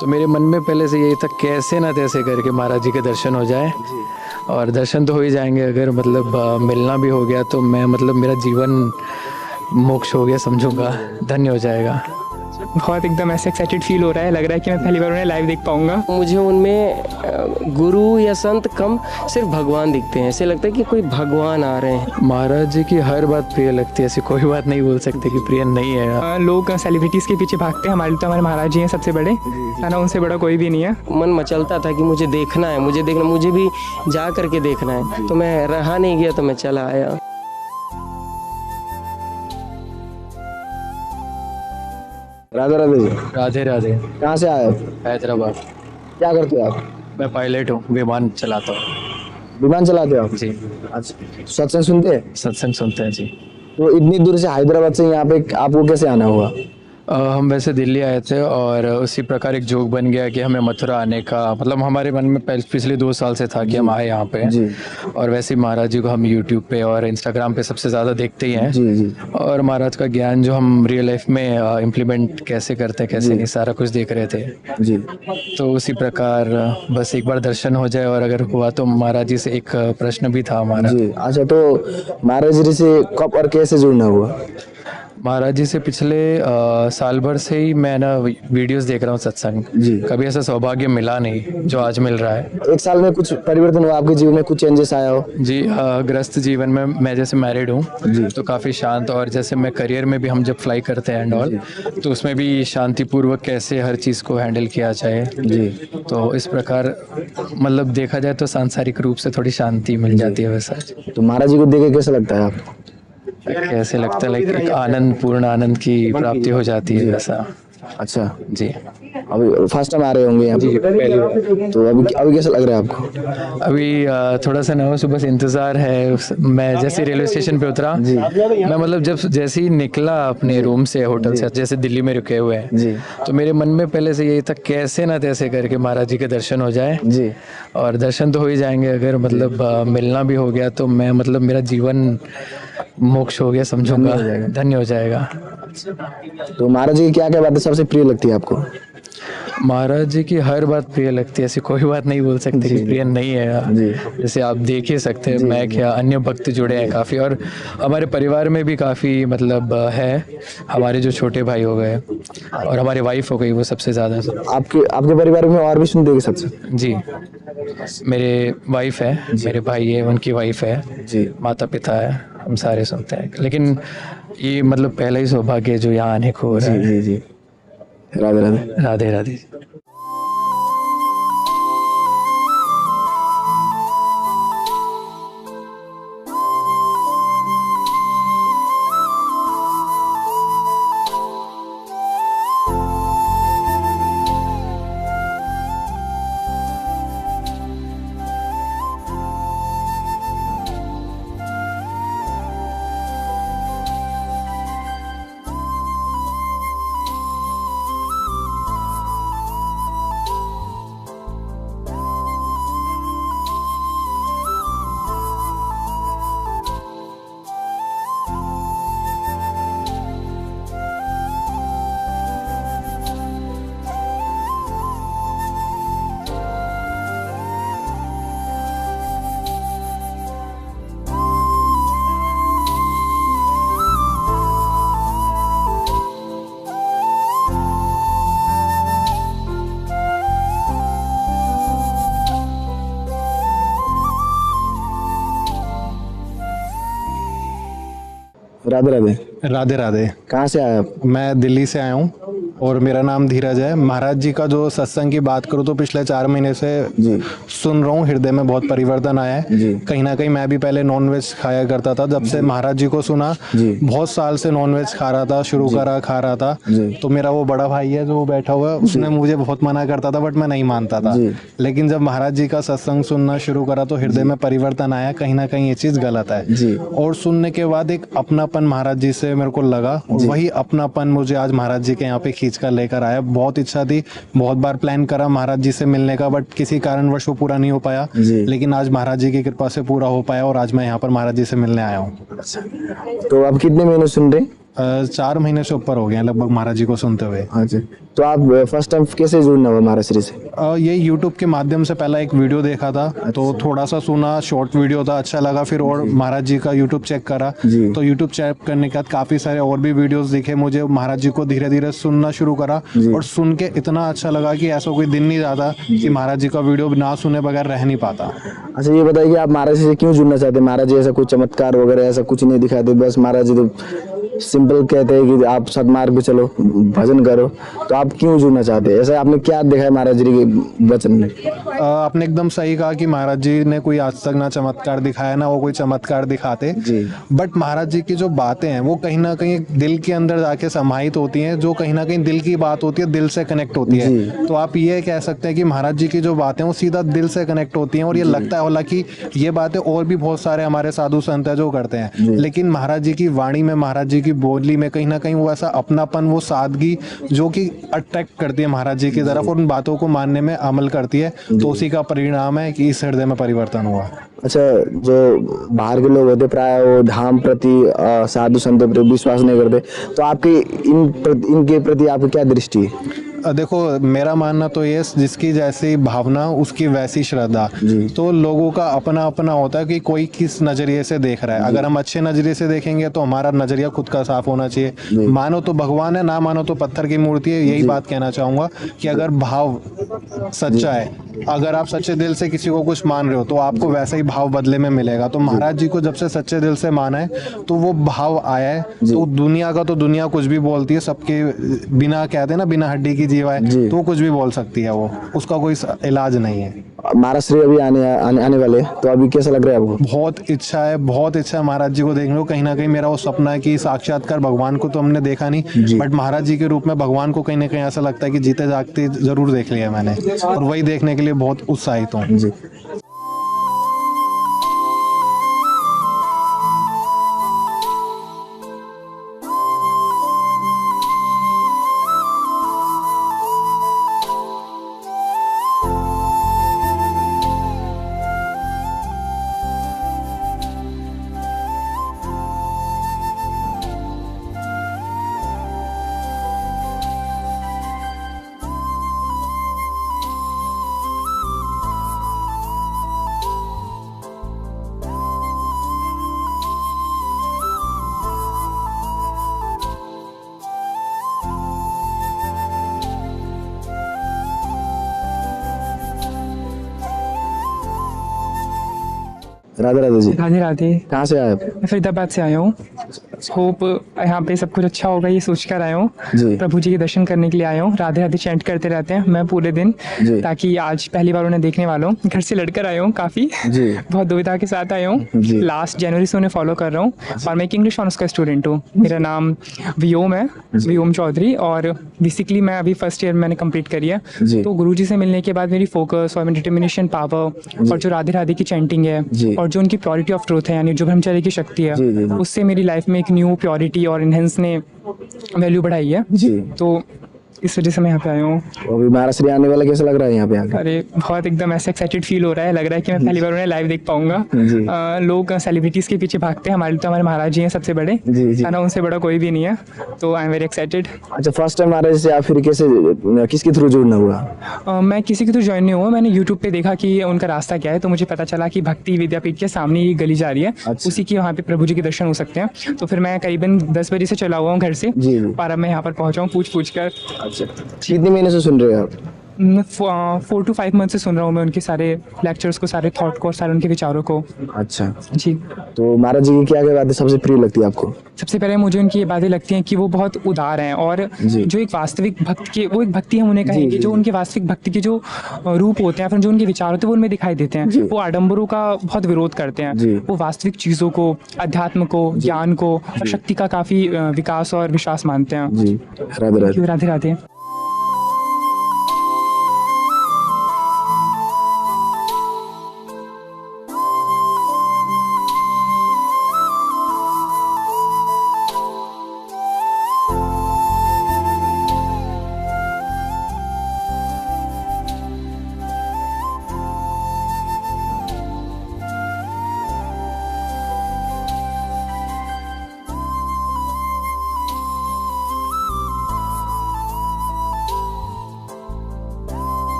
तो मेरे मन में पहले से यही था कैसे ना तैसे करके महाराज जी के दर्शन हो जाए। और दर्शन तो हो ही जाएंगे, अगर मतलब मिलना भी हो गया तो मैं मतलब मेरा जीवन मोक्ष हो गया समझूंगा, धन्य हो जाएगा। बहुत एकदम ऐसे एक्साइटेड फील हो रहा है, लग रहा है कि मैं पहली बार उन्हें लाइव देख पाऊंगा। मुझे उनमें गुरु या संत कम, सिर्फ भगवान दिखते हैं। ऐसे लगता है कि कोई भगवान आ रहे हैं। महाराज जी की हर बात प्रिय लगती है, ऐसी कोई बात नहीं बोल सकते कि प्रिय नहीं है। लोग सेलिब्रिटीज़ के पीछे भागते हैं, हमारे लिए तो हमारे महाराज जी हैं सबसे बड़े, है ना, उनसे बड़ा कोई भी नहीं है। मन मचलता था कि मुझे देखना है, मुझे भी जा करके देखना है। तो मैं रहा नहीं गया, तो मैं चला आया। राधे राधे जी। राधे राधे। कहाँ से आए? हैदराबाद। क्या करते हो आप? मैं पायलट हूँ, विमान चलाता हूँ। विमान चलाते हो आप? जी। अच्छा, सत्संग सुनते हैं? सत्संग सुनते हैं जी। तो इतनी दूर से हैदराबाद से यहाँ पे आपको कैसे आना हुआ? हम वैसे दिल्ली आए थे और उसी प्रकार एक जोक बन गया कि हमें मथुरा आने का, मतलब हमारे मन में पिछले 2 साल से था कि हम आए यहाँ पे। जी। और वैसे ही महाराज जी को हम यूट्यूब पे और इंस्टाग्राम पे सबसे ज़्यादा देखते ही हैं। जी जी। और महाराज का ज्ञान जो हम रियल लाइफ में इम्प्लीमेंट कैसे करते हैं कैसे नहीं, सारा कुछ देख रहे थे। जी। तो उसी प्रकार बस एक बार दर्शन हो जाए, और अगर हुआ तो महाराज जी से एक प्रश्न भी था हमारा। जी। अच्छा, तो महाराज जी से कब और कैसे जुड़ना हुआ? महाराज जी से पिछले साल भर से ही मैं ना वीडियोस देख रहा हूँ सत्संग। जी। कभी ऐसा सौभाग्य मिला नहीं जो आज मिल रहा है। एक साल में कुछ परिवर्तन हुआ आपके जीवन में? कुछ चेंजेस आया हो? जी, गृहस्थ जीवन में मैं जैसे मैरिड हूँ तो काफ़ी शांत, और जैसे मैं करियर में भी हम जब फ्लाई करते हैं एंड ऑल, तो उसमें भी शांतिपूर्वक कैसे हर चीज़ को हैंडल किया जाए। जी। तो इस प्रकार मतलब देखा जाए तो सांसारिक रूप से थोड़ी शांति मिल जाती है। वैसा तो महाराज जी को देख के कैसा लगता है आपको? कैसे लगता है, लाइक एक आनंद, पूर्ण आनंद की प्राप्ति हो जाती है वैसा। अच्छा जी। अभी फर्स्ट टाइम आ रहे होंगे यहाँ पे? पहली बार। तो अभी कैसा लग रहा है आपको? अभी थोड़ा सा नर्वस, बस इंतज़ार है। मैं जैसे रेलवे स्टेशन पे उतरा, मैं मतलब जैसे ही निकला अपने रूम से, होटल से, जैसे दिल्ली में रुके हुए हैं जी। तो मेरे मन में पहले से यही था कैसे ना तैसे करके महाराज जी के दर्शन हो जाए। जी। और दर्शन तो हो ही जाएंगे, अगर मतलब मिलना भी हो गया तो मैं मतलब मेरा जीवन मोक्ष हो गया समझूंगा, धन्य हो जाएगा। तो महाराज जी की क्या क्या बातें सबसे प्रिय लगती है आपको? महाराज जी की हर बात प्रिय लगती है, ऐसी कोई बात नहीं बोल सकते कि प्रिय नहीं है। जी। जैसे आप देख ही सकते हैं, मैं क्या, अन्य भक्त जुड़े हैं काफ़ी, और हमारे परिवार में भी काफ़ी मतलब है। हमारे जो छोटे भाई हो गए और हमारी वाइफ हो गई, वो सबसे ज़्यादा। आपके परिवार में और भी सुनते हैं सत्संग? जी, मेरे वाइफ है, मेरे भाई है, उनकी वाइफ है जी। माता पिता है, हम सारे सुनते हैं। लेकिन ये मतलब पहला ही सौभाग्य है जो यहाँ आने को हो रहा है। जी जी। राधे राधे। राधे राधे। राधे राधे। राधे राधे। कहाँ से आए आप? मैं दिल्ली से आया हूँ और मेरा नाम धीरज है। महाराज जी का जो सत्संग की बात करूँ तो पिछले 4 महीने से सुन रहा हूँ, हृदय में बहुत परिवर्तन आया है। कहीं ना कहीं मैं भी पहले नॉनवेज खाया करता था, जब से महाराज जी को सुना बहुत साल से नॉनवेज खा रहा था, शुरू करा खा रहा था। तो मेरा वो बड़ा भाई है जो बैठा हुआ है, उसने मुझे बहुत मना करता था बट मैं नहीं मानता था। लेकिन जब महाराज जी का सत्संग सुनना शुरू करा तो हृदय में परिवर्तन आया, कहीं ना कहीं ये चीज गलत है। और सुनने के बाद एक अपनापन महाराज जी से मेरे को लगा, और वही अपनापन मुझे आज महाराज जी के यहाँ पे खींच कर लेकर आया। बहुत इच्छा थी, बहुत बार प्लान करा महाराज जी से मिलने का, बट किसी कारणवश वो पूरा नहीं हो पाया। लेकिन आज महाराज जी की कृपा से पूरा हो पाया और आज मैं यहाँ पर महाराज जी से मिलने आया हूँ। तो आप कितने महीने सुन रहे? 4 महीने से ऊपर हो गए हैं लगभग महाराज जी को सुनते हुए। अच्छा, तो आप फर्स्ट टाइम कैसे जुड़ना हुआ महाराज श्री से? ये यूट्यूब के माध्यम से पहला एक वीडियो देखा था, तो थोड़ा सा सुना, शॉर्ट वीडियो था, अच्छा लगा, फिर और महाराज जी का यूट्यूब चेक करा, तो यूट्यूब चेक करने के बाद काफ़ी सारे और भी वीडियोस दिखे मुझे, महाराज जी को धीरे धीरे सुनना शुरू करा, और सुन के इतना अच्छा लगा कि ऐसा कोई दिन नहीं जाता कि महाराज जी का वीडियो ना सुने बगैर रह नहीं पाता। अच्छा, ये बताइए कि आप महाराज जी से क्यों जुड़ना चाहते हैं? महाराज जी ऐसा कोई चमत्कार वगैरह ऐसा कुछ नहीं दिखाते, बस महाराज जी तो सिंपल कहते हैं कि आप सदमार्ग पे चलो, भजन करो, तो आप क्यों जुड़ना चाहते हैं? ऐसा आपने क्या देखा है महाराज जी के वचन में? आपने एकदम सही कहा कि महाराज जी ने कोई आज तक ना चमत्कार दिखाया, ना वो कोई चमत्कार दिखाते, बट महाराज जी की जो बातें हैं वो कहीं ना कहीं दिल के अंदर जाके समाहित होती हैं, जो कहीं ना कहीं दिल की बात होती है, दिल से कनेक्ट होती है। तो आप ये कह सकते हैं कि महाराज जी की जो बातें वो सीधा दिल से कनेक्ट होती हैं, और ये लगता है हालांकि ये बातें और भी बहुत सारे हमारे साधु संत है जो करते हैं, लेकिन महाराज जी की वाणी में, महाराज जी की बोली में कहीं ना कहीं वो ऐसा अपनापन, वो सादगी जो कि अट्रैक्ट करती है महाराज जी की तरफ, और उन बातों को मानने में अमल करती है, तो उसी का परिणाम है कि इस हृदय में परिवर्तन हुआ। अच्छा, जो बाहर के लोग होते प्राय वो धाम प्रति साधु संतों प्रति विश्वास नहीं करते, तो आपकी इनके प्रति आपकी क्या दृष्टि है? देखो, मेरा मानना तो ये, जिसकी जैसी भावना उसकी वैसी श्रद्धा, तो लोगों का अपना अपना होता है कि कोई किस नजरिए से देख रहा है। अगर हम अच्छे नजरिए से देखेंगे तो हमारा नजरिया खुद का साफ होना चाहिए, मानो तो भगवान है, ना मानो तो पत्थर की मूर्ति है। यही बात कहना चाहूंगा कि अगर भाव सच्चा है, अगर आप सच्चे दिल से किसी को कुछ मान रहे हो तो आपको वैसा ही भाव बदले में मिलेगा। तो महाराज जी को जब से सच्चे दिल से माना है तो वो भाव आया है, तो दुनिया का तो दुनिया कुछ भी बोलती है, सबके बिना कहते हैं ना, बिना हड्डी की जीवा है, तो कुछ भी बोल सकती है, वो उसका कोई इलाज नहीं है। महाराज श्री अभी आने वाले, तो अभी कैसा लग रहा है आपको? बहुत इच्छा है, बहुत इच्छा है महाराज जी को देखने को। कहीं ना कहीं मेरा वो सपना है कि साक्षात्कार भगवान को तो हमने देखा नहीं, बट महाराज जी के रूप में भगवान को कहीं ना कहीं ऐसा लगता है कि जीते जागते जरूर देख लिया मैंने, और वही देखने के लिए बहुत उत्साहित हूँ। राधे राधे जी। राधे राधे। कहाँ से आए आप? मैं फरीदाबाद से आया हूँ। होप यहाँ पे सब कुछ अच्छा होगा ये सोच कर आया हूँ। जी। प्रभु जी के दर्शन करने के लिए आया हूँ। राधे राधे चैंट करते रहते हैं मैं पूरे दिन, ताकि आज पहली बार उन्हें देखने वाला हूँ। घर से लड़कर आया हूँ काफ़ी, बहुत दुविधा के साथ आया हूँ। लास्ट जनवरी से उन्हें फॉलो कर रहा हूँ, और मैं एक इंग्लिश ऑनर्स का स्टूडेंट हूँ। मेरा नाम वियोम है, वियोम चौधरी, और बेसिकली मैं अभी फर्स्ट ईयर मैंने कंप्लीट करी है। तो गुरु जी से मिलने के बाद मेरी फोकस और मेरी डिटर्मिनेशन पावर, और जो राधे राधे की चैंटिंग है, और जो उनकी प्योरिटी ऑफ ट्रूथ है, यानी जो ब्रह्मचर्य की शक्ति है, उससे मेरी लाइफ में एक न्यू प्योरिटी और इनहेंस ने वैल्यू बढ़ाई है। तो इस वजह से मैं यहाँ पे आया हूँ। अभी महाराज श्री आने वाला, कैसा लग रहा है यहाँ पे आके? अरे बहुत एकदम ऐसे एक्साइटेड फील हो रहा है, लग रहा है कि मैं पहली बार उन्हें लाइव देख पाऊंगा। लोग सेलिब्रिटीज के पीछे भागते हैं, हमारे तो हमारे महाराज जी हैं सबसे बड़े, है ना, उनसे बड़ा कोई भी नहीं है। तो आई एम वेरी एक्साइटेड। अच्छा, फर्स्ट टाइम महाराज से आप फिर कैसे, किसके थ्रू जुड़ना हुआ? मैं किसी के थ्रू ज्वाइन नहीं हुआ, मैंने यूट्यूब पे देखा कि उनका रास्ता क्या है, तो मुझे पता चला कि भक्ति विद्यापीठ के सामने ही गली जा रही है, उसी की वहाँ पे प्रभु जी के दर्शन हो सकते हैं। तो फिर मैं करीबन 10 बजे से चला हुआ हूँ घर से, और अब मैं यहाँ पर पहुँचा हूँ पूछ कर। अच्छा, कितने महीने से सुन रहे हो आप? 4 to 5 मंथ से सुन रहा हूँ मैं उनके सारे लेक्चर्स को, सारे थॉट को, सारे उनके विचारों को। अच्छा जी। तो महाराज जी की क्या क्या बातें सबसे प्रिय लगती है आपको? सबसे पहले मुझे उनकी ये बातें लगती हैं कि वो बहुत उदार हैं, और जो एक वास्तविक भक्त के, वो एक भक्ति हम उन्हें कहेंगे, जो उनके वास्तविक भक्ति के जो रूप होते हैं, फिर जो उनके विचार होते हैं वो उनमें दिखाई देते हैं। वो आडंबरों का बहुत विरोध करते हैं, वो वास्तविक चीज़ों को, अध्यात्म को, ज्ञान को और शक्ति का काफ़ी विकास और विश्वास मानते हैं। जी, राधे राधे। राधे राधे।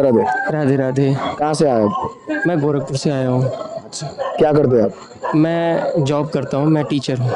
राधे। राधे राधे। कहाँ से आए आप? मैं गोरखपुर से आया हूँ। क्या करते हैं आप? मैं जॉब करता हूँ, मैं टीचर हूँ।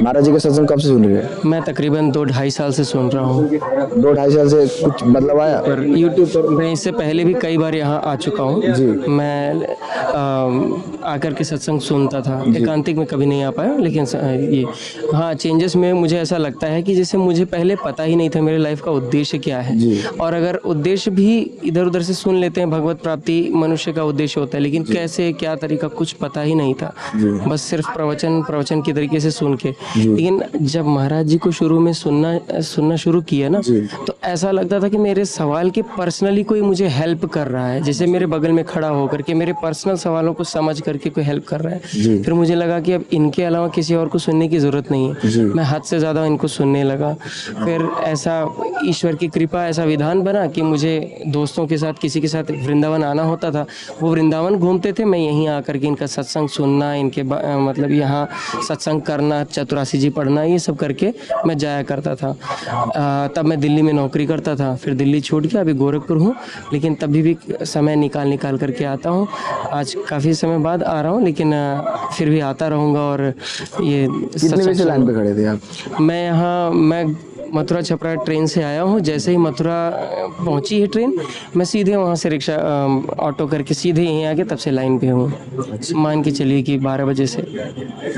महाराज जी का सत्संग कब से सुन रहे हैं? मैं तकरीबन 2-2.5 साल से सुन रहा हूँ। 2-2.5 साल से कुछ बदलाव आया? पर यूट्यूब पर मैं इससे पहले भी कई बार यहाँ आ चुका हूँ। जी। मैं आकर के सत्संग सुनता था, एकांतिक में कभी नहीं आ पाया, लेकिन ये हाँ चेंजेस में मुझे ऐसा लगता है कि जैसे मुझे पहले पता ही नहीं था मेरे लाइफ का उद्देश्य क्या है। और अगर उद्देश्य भी इधर उधर से सुन लेते हैं, भगवत प्राप्ति मनुष्य का उद्देश्य होता है, लेकिन कैसे क्या तरीका कुछ पता ही नहीं था। बस सिर्फ प्रवचन की तरीके से सुन के। लेकिन जब महाराज जी को शुरू में सुनना शुरू किया ना, तो ऐसा लगता था कि मेरे सवाल के पर्सनली कोई मुझे हेल्प कर रहा है, जैसे मेरे बगल में खड़ा होकर के मेरे पर्सनल सवालों को समझ करके कोई हेल्प कर रहा है। फिर मुझे लगा कि अब इनके अलावा किसी और को सुनने की जरूरत नहीं है। मैं हद से ज्यादा इनको सुनने लगा। फिर ऐसा ईश्वर की कृपा, ऐसा विधान बना कि मुझे दोस्तों के साथ किसी के साथ वृंदावन आना होता था। वो वृंदावन घूमते थे, मैं यहीं आकर के इनका सत्संग सुनना, इनके मतलब यहाँ सत्संग करना, चतुरासी जी पढ़ना, ये सब करके मैं जाया करता था। तब मैं दिल्ली में नौकरी करता था, फिर दिल्ली छोड़ के अभी गोरखपुर हूँ, लेकिन तभी भी समय निकाल करके आता हूँ। आज काफ़ी समय बाद आ रहा हूँ, लेकिन फिर भी आता रहूँगा। और ये कितने बजे लाइन पे खड़े थे आप? मैं मथुरा छपरा ट्रेन से आया हूँ। जैसे ही मथुरा पहुँची है ट्रेन, मैं सीधे वहाँ से रिक्शा ऑटो करके सीधे यहीं आके तब से लाइन पे हूँ। मान के चलिए कि 12 बजे से।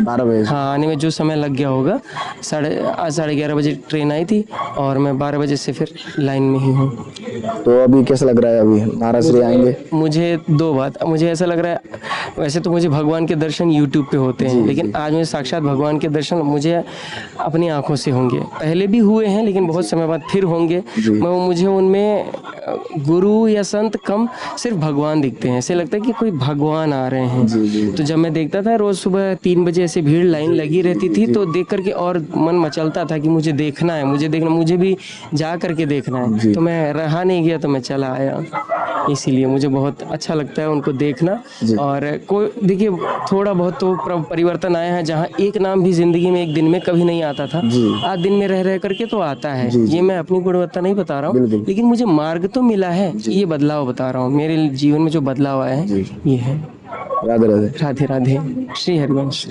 12 बजे? हाँ, आने में जो समय लग गया होगा। 11:30 बजे ट्रेन आई थी और मैं 12 बजे से फिर लाइन में ही हूँ। तो अभी कैसा लग रहा है? अभी महाराज श्री आएंगे? मुझे 2 बात, मुझे ऐसा लग रहा है, वैसे तो मुझे भगवान के दर्शन यूट्यूब पे होते हैं, लेकिन आज मुझे साक्षात भगवान के दर्शन मुझे अपनी आंखों से होंगे। पहले भी हुए हैं, लेकिन बहुत समय बाद फिर होंगे। मुझे उनमें गुरु या संत कम, सिर्फ भगवान दिखते हैं। ऐसे लगता है कि कोई भगवान आ रहे हैं। तो जब मैं देखता था रोज सुबह 3 बजे ऐसे भीड़ लाइन लगी रहती थी, तो देख करके और मन मचलता था कि मुझे देखना है, मुझे भी जा करके देखना है। तो मैं रहा नहीं गया, तो मैं चला आया। इसीलिए मुझे बहुत अच्छा लगता है उनको देखना। और कोई देखिए, थोड़ा बहुत तो परिवर्तन आया है। जहाँ एक नाम भी जिंदगी में एक दिन में कभी नहीं आता था, आज दिन में रह करके तो आता है। ये मैं अपनी गुणवत्ता नहीं बता रहा हूँ, लेकिन मुझे मार्ग तो मिला है। ये बदलाव बता रहा हूँ, मेरे जीवन में जो बदलाव आया है ये है। राधे राधे। राधे राधे। श्री हरिवंश।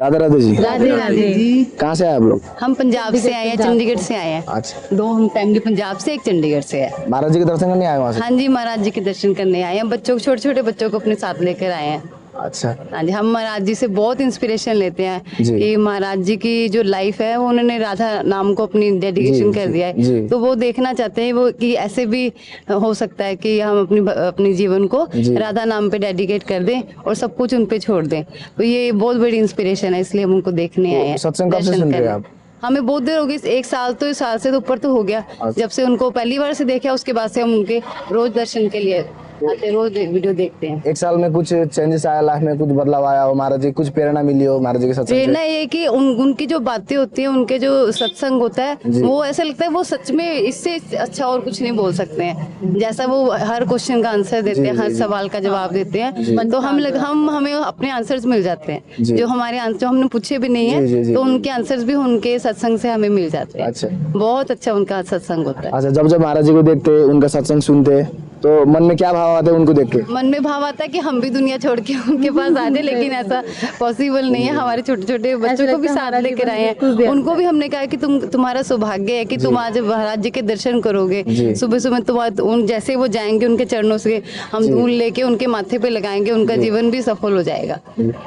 राधे राधे जी। राधे राधे जी। कहाँ से आए आप लोग? हम पंजाब से आए हैं, चंडीगढ़ से आए हैं। अच्छा। 2 हम फैमिली पंजाब से, एक चंडीगढ़ से है। महाराज जी के दर्शन करने आए वहाँ से? हाँ जी, महाराज जी के दर्शन करने आए हैं। बच्चों को, छोटे छोटे बच्चों को अपने साथ लेकर आए हैं। अच्छा। हाँ जी, हम महाराज जी से बहुत इंस्पिरेशन लेते हैं जी। कि महाराज जी की जो लाइफ है वो उन्होंने राधा नाम को अपनी डेडिकेशन कर दिया है। तो वो देखना चाहते हैं वो कि ऐसे भी हो सकता है कि हम अपनी जीवन को राधा नाम पे डेडिकेट कर दें और सब कुछ उन पे छोड़ दें। तो ये बहुत बड़ी इंस्पिरेशन है, इसलिए हम उनको देखने आए हैं। सत्संग कब से सुन रहे हैं आप? हमें बहुत देर हो गई, 1 साल से तो ऊपर तो हो गया। जब से उनको पहली बार से देखा, उसके बाद से हम उनके रोज दर्शन के लिए आते, रोज वीडियो देखते हैं। 1 साल में कुछ चेंजेस आया लाइफ में, कुछ बदलाव आया हो महाराज जी, कुछ प्रेरणा मिली हो महाराज जी के सत्संग से? प्रेरणा ये कि उनकी जो बातें होती है, उनके जो सत्संग होता है, वो ऐसा लगता है वो सच में इससे अच्छा और कुछ नहीं बोल सकते हैं। जैसा वो हर क्वेश्चन का आंसर देते हैं, हर सवाल का जवाब देते हैं, तो हमें अपने आंसर्स मिल जाते हैं। जो हमारे आंसर जो हमने पूछे भी नहीं है, तो उनके आंसर्स भी उनके सत्संग से हमें मिल जाते हैं। अच्छा। बहुत अच्छा उनका सत्संग होता है। अच्छा, जब महाराज जी को देखते, उनका सत्संग सुनते, तो मन में क्या भाव आते हैं उनको देख के? मन में भाव आता है कि हम भी दुनिया छोड़ के उनके पास आ जाए, लेकिन ऐसा पॉसिबल नहीं है। हमारे छोटे छोटे बच्चों को भी साथ लेकर आए हैं। उनको भी हमने कहा कि तुम्हारा सौभाग्य है कि तुम आज महाराज जी के दर्शन करोगे। सुबह सुबह जैसे वो जाएंगे, उनके चरणों से हम धूल लेके उनके माथे पे लगाएंगे, उनका जीवन भी सफल हो जाएगा।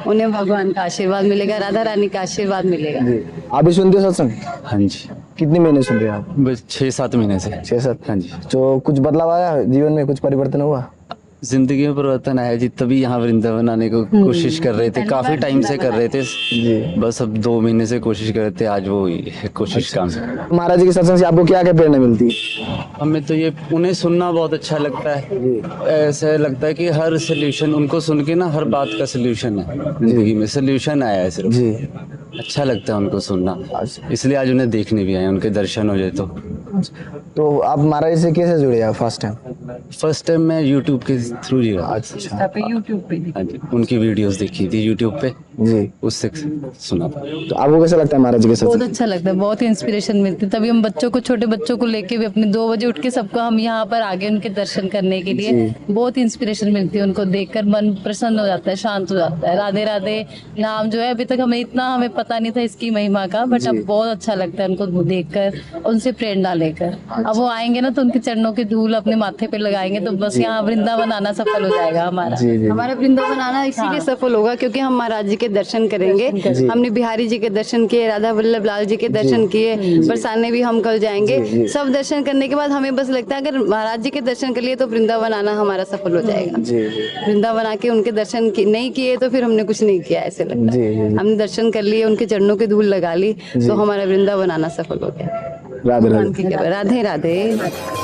उन्हें भगवान का आशीर्वाद मिलेगा, राधा रानी का आशीर्वाद मिलेगा। आप भी सुनते हो सत्संग? हाँ जी। कितने महीने सुन रहे हैं आप? बस 6-7 महीने से। 6-7। हाँ जी। तो कुछ बदलाव आया जीवन में, कुछ परिवर्तन हुआ? जिंदगी में परिवर्तन आया जी, तभी यहाँ वृंदावन आने को कोशिश कर रहे थे, काफी टाइम से कर रहे थे जी, बस अब 2 महीने से कोशिश कर रहे थे, आज वो हुई है कोशिश काम। महाराज जी के सत्संग से आपको क्या क्या प्रेरणा मिलती है? हमें तो ये उन्हें सुनना बहुत अच्छा लगता है, ऐसा लगता है कि हर सोल्यूशन उनको सुन के ना, हर बात का सोल्यूशन है जिंदगी में, सोल्यूशन आया है सिर्फ जी। अच्छा लगता है उनको सुनना, इसलिए आज उन्हें देखने भी आए, उनके दर्शन हो जाए तो आप महाराज से कैसे जुड़े आप फर्स्ट टाइम मैं यूट्यूब के थ्रू जी। अच्छा, यूट्यूब पे हाँ जी, उनकी वीडियोस देखी थी यूट्यूब पे जी, उससे सुना था। तो आपको कैसा लगता है महाराज जी के बहुत सत्संग? अच्छा लगता है, बहुत इंस्पिरेशन मिलती है, तभी हम बच्चों को, छोटे बच्चों को लेके भी अपने 2 बजे उठ के सबको हम यहाँ पर आगे उनके दर्शन करने के लिए, बहुत इंस्पिरेशन मिलती है, उनको देखकर मन प्रसन्न हो जाता है, शांत हो जाता है। राधे राधे नाम जो है अभी तक हमें पता नहीं था इसकी महिमा का, बट अब बहुत अच्छा लगता है उनको देखकर, उनसे प्रेरणा लेकर। अब वो आएंगे ना तो उनके चरणों की धूल अपने माथे पे लगाएंगे तो बस यहाँ वृंदावन आना सफल हो जाएगा हमारा वृंदावन आना इसीलिए सफल होगा क्योंकि हम महाराज जी के दर्शन करेंगे। हमने बिहारी जी के दर्शन किए, राधा वल्लभ लाल जी के दर्शन किए, बरसाने भी हम कल जाएंगे। सब दर्शन करने के बाद हमें बस लगता है अगर महाराज जी के दर्शन कर लिए तो वृंदावन आना हमारा सफल हो जाएगा। वृंदावन आके उनके दर्शन नहीं किए तो फिर हमने कुछ नहीं किया, ऐसे लगता है। हमने दर्शन कर लिए, उनके चरणों की धूल लगा ली तो हमारा वृंदावन आना सफल हो गया। राधे राधे। राधे राधे।